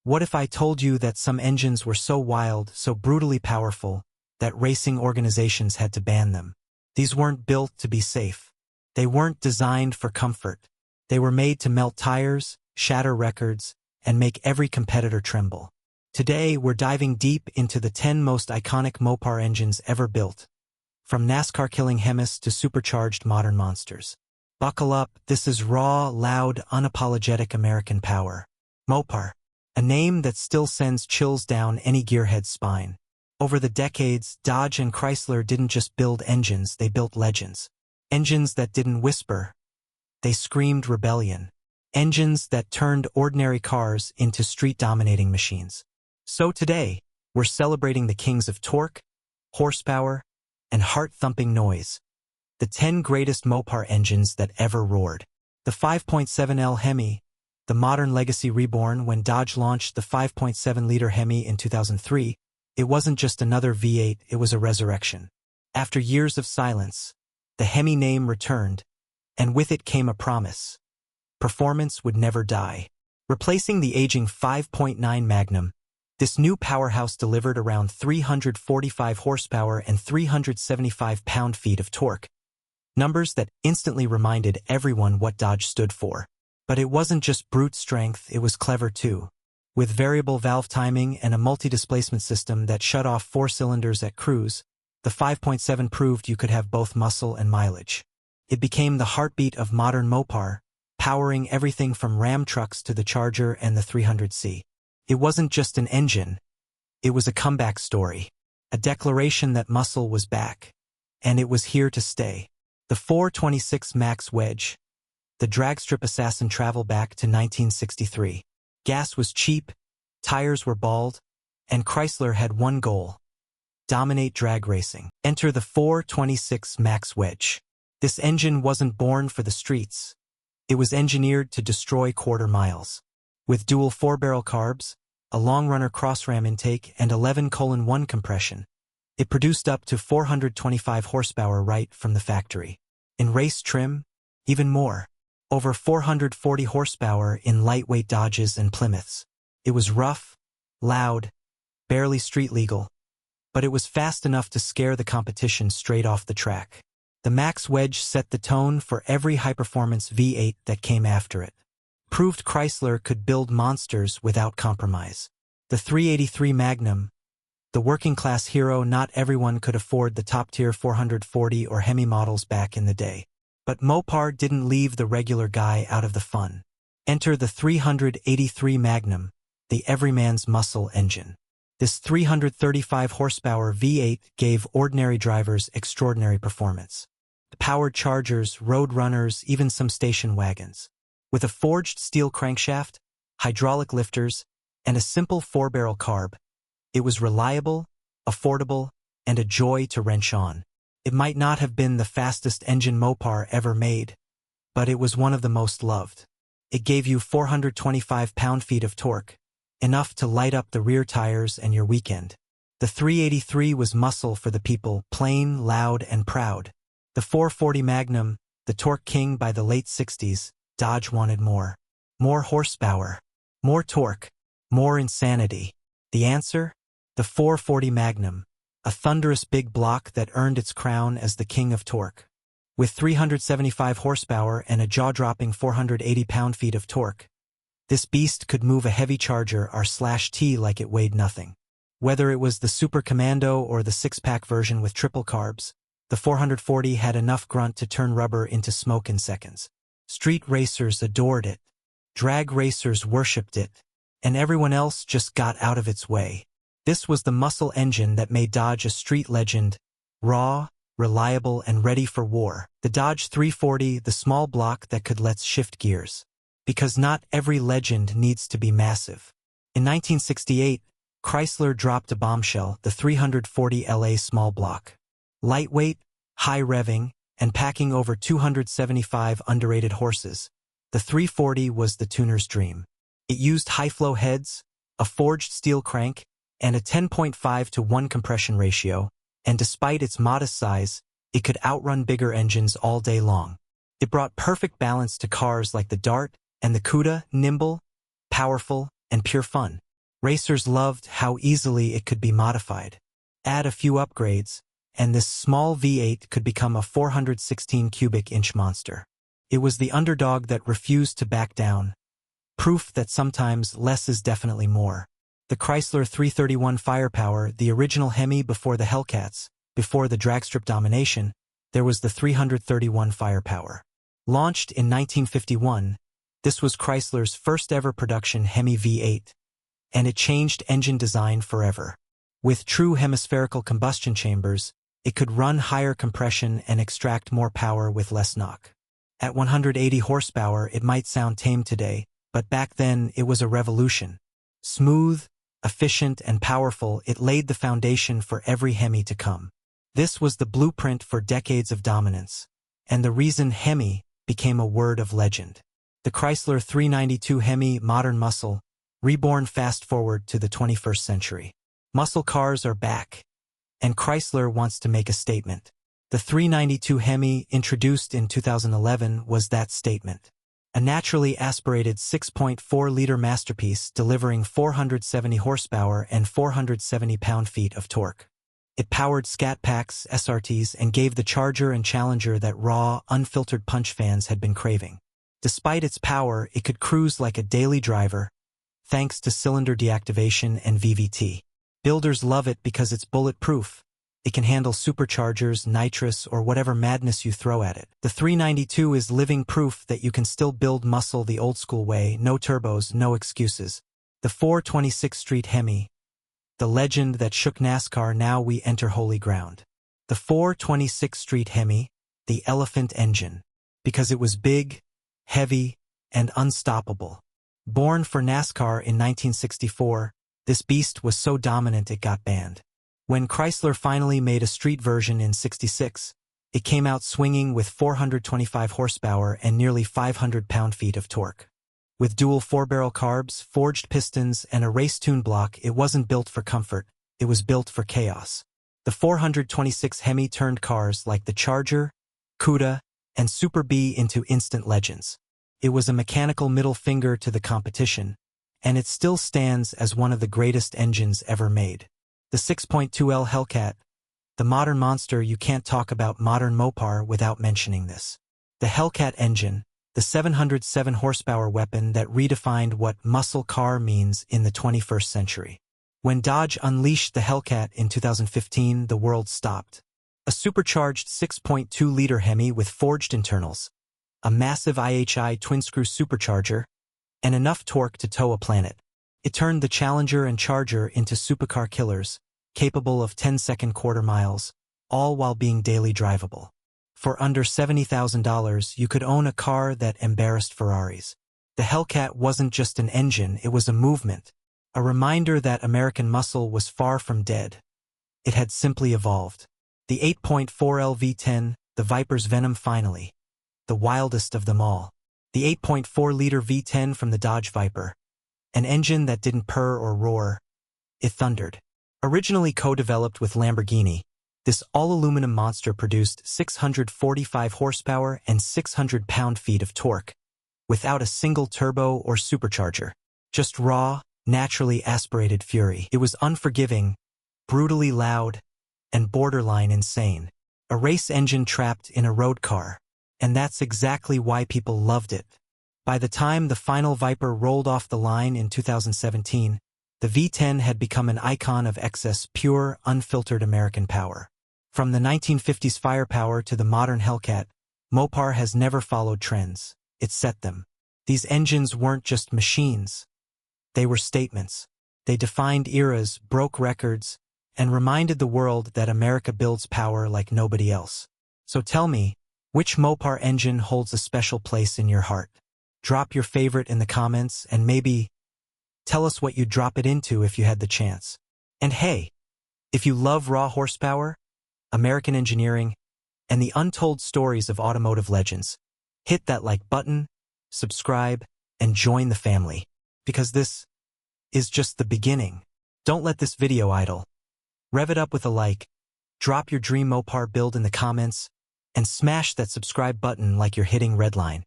What if I told you that some engines were so wild, so brutally powerful, that racing organizations had to ban them? These weren't built to be safe. They weren't designed for comfort. They were made to melt tires, shatter records, and make every competitor tremble. Today, we're diving deep into the 10 most iconic Mopar engines ever built, from NASCAR-killing HEMIs to supercharged modern monsters. Buckle up, this is raw, loud, unapologetic American power. Mopar, a name that still sends chills down any gearhead's spine. Over the decades, Dodge and Chrysler didn't just build engines, they built legends. Engines that didn't whisper, they screamed rebellion. Engines that turned ordinary cars into street-dominating machines. So today, we're celebrating the kings of torque, horsepower, and heart-thumping noise. The 10 greatest Mopar engines that ever roared. The 5.7L HEMI, the modern legacy reborn. When Dodge launched the 5.7-liter HEMI in 2003, it wasn't just another V8, it was a resurrection. After years of silence, the HEMI name returned, and with it came a promise. Performance would never die. Replacing the aging 5.9 Magnum, this new powerhouse delivered around 345 horsepower and 375 pound-feet of torque. Numbers that instantly reminded everyone what Dodge stood for. But it wasn't just brute strength, it was clever too. With variable valve timing and a multi-displacement system that shut off 4 cylinders at cruise, the 5.7 proved you could have both muscle and mileage. It became the heartbeat of modern Mopar, powering everything from Ram trucks to the Charger and the 300C. It wasn't just an engine, it was a comeback story. A declaration that muscle was back, and it was here to stay. The 426 Max Wedge, the dragstrip assassin, traveled back to 1963. Gas was cheap, tires were bald, and Chrysler had one goal: dominate drag racing. Enter the 426 Max Wedge. This engine wasn't born for the streets. It was engineered to destroy quarter miles. With dual 4-barrel carbs, a long-runner cross-ram intake, and 11:1 compression, it produced up to 425 horsepower right from the factory. In race trim, even more. Over 440 horsepower in lightweight Dodges and Plymouths. It was rough, loud, barely street legal, but it was fast enough to scare the competition straight off the track. The Max Wedge set the tone for every high-performance V8 that came after it. Proved Chrysler could build monsters without compromise. The 383 Magnum, the working-class hero. Not everyone could afford the top-tier 440 or HEMI models back in the day. But Mopar didn't leave the regular guy out of the fun. Enter the 383 Magnum, the everyman's muscle engine. This 335 horsepower V8 gave ordinary drivers extraordinary performance. Powered Chargers, road runners, even some station wagons. With a forged steel crankshaft, hydraulic lifters, and a simple 4-barrel carb, it was reliable, affordable, and a joy to wrench on. It might not have been the fastest engine Mopar ever made, but it was one of the most loved. It gave you 425 pound-feet of torque, enough to light up the rear tires and your weekend. The 383 was muscle for the people, plain, loud, and proud. The 440 Magnum, the torque king by the late 60s, Dodge wanted more. More horsepower, more torque, more insanity. The answer? The 440 Magnum. A thunderous big block that earned its crown as the king of torque. With 375 horsepower and a jaw-dropping 480 pound-feet of torque, this beast could move a heavy Charger R/T like it weighed nothing. Whether it was the Super Commando or the 6-pack version with triple carbs, the 440 had enough grunt to turn rubber into smoke in seconds. Street racers adored it, drag racers worshipped it, and everyone else just got out of its way. This was the muscle engine that made Dodge a street legend, raw, reliable, and ready for war. The Dodge 340, the small block that could let's shift gears. Because not every legend needs to be massive. In 1968, Chrysler dropped a bombshell, the 340 LA small block. Lightweight, high revving, and packing over 275 underrated horses, the 340 was the tuner's dream. It used high-flow heads, a forged steel crank, and a 10.5:1 compression ratio, and despite its modest size, it could outrun bigger engines all day long. It brought perfect balance to cars like the Dart and the Cuda, nimble, powerful, and pure fun. Racers loved how easily it could be modified. Add a few upgrades, and this small V8 could become a 416 cubic inch monster. It was the underdog that refused to back down, proof that sometimes less is definitely more. The Chrysler 331 firepower, the original HEMI before the Hellcats, before the dragstrip domination, there was the 331 firepower. Launched in 1951, this was Chrysler's first ever production HEMI V8, and it changed engine design forever. With true hemispherical combustion chambers, it could run higher compression and extract more power with less knock. At 180 horsepower, it might sound tame today, but back then it was a revolution. Smooth, efficient, and powerful, it laid the foundation for every HEMI to come. This was the blueprint for decades of dominance, and the reason HEMI became a word of legend. The Chrysler 392 HEMI modern muscle, reborn fast forward to the 21st century. Muscle cars are back, and Chrysler wants to make a statement. The 392 HEMI, introduced in 2011, was that statement. A naturally aspirated 6.4-liter masterpiece delivering 470 horsepower and 470 pound-feet of torque. It powered Scat Packs, SRTs, and gave the Charger and Challenger that raw, unfiltered punch fans had been craving. Despite its power, it could cruise like a daily driver, thanks to cylinder deactivation and VVT. Builders love it because it's bulletproof. It can handle superchargers, nitrous, or whatever madness you throw at it. The 392 is living proof that you can still build muscle the old-school way, no turbos, no excuses. The 426 Street HEMI, the legend that shook NASCAR, now we enter holy ground. The 426 Street HEMI, the elephant engine, because it was big, heavy, and unstoppable. Born for NASCAR in 1964, this beast was so dominant it got banned. When Chrysler finally made a street version in '66, it came out swinging with 425 horsepower and nearly 500 pound-feet of torque. With dual 4-barrel carbs, forged pistons, and a race-tuned block, it wasn't built for comfort, it was built for chaos. The 426 HEMI turned cars like the Charger, Cuda, and Super B into instant legends. It was a mechanical middle finger to the competition, and it still stands as one of the greatest engines ever made. The 6.2L Hellcat, the modern monster. You can't talk about modern Mopar without mentioning this. The Hellcat engine, the 707 horsepower weapon that redefined what muscle car means in the 21st century. When Dodge unleashed the Hellcat in 2015, the world stopped. A supercharged 6.2-liter HEMI with forged internals, a massive IHI twin-screw supercharger, and enough torque to tow a planet. It turned the Challenger and Charger into supercar killers, capable of 10-second quarter miles, all while being daily drivable. For under $70,000, you could own a car that embarrassed Ferraris. The Hellcat wasn't just an engine, it was a movement, a reminder that American muscle was far from dead. It had simply evolved. The 8.4L V10, the Viper's venom finally, the wildest of them all. The 8.4-liter V10 from the Dodge Viper. An engine that didn't purr or roar, it thundered. Originally co-developed with Lamborghini, this all-aluminum monster produced 645 horsepower and 600 pound-feet of torque, without a single turbo or supercharger. Just raw, naturally aspirated fury. It was unforgiving, brutally loud, and borderline insane. A race engine trapped in a road car. And that's exactly why people loved it. By the time the final Viper rolled off the line in 2017, the V10 had become an icon of excess, pure, unfiltered American power. From the 1950s firepower to the modern Hellcat, Mopar has never followed trends. It set them. These engines weren't just machines. They were statements. They defined eras, broke records, and reminded the world that America builds power like nobody else. So tell me, which Mopar engine holds a special place in your heart? Drop your favorite in the comments and maybe tell us what you'd drop it into if you had the chance. And hey, if you love raw horsepower, American engineering, and the untold stories of automotive legends, hit that like button, subscribe, and join the family, because this is just the beginning. Don't let this video idle. Rev it up with a like, drop your dream Mopar build in the comments, and smash that subscribe button like you're hitting red line.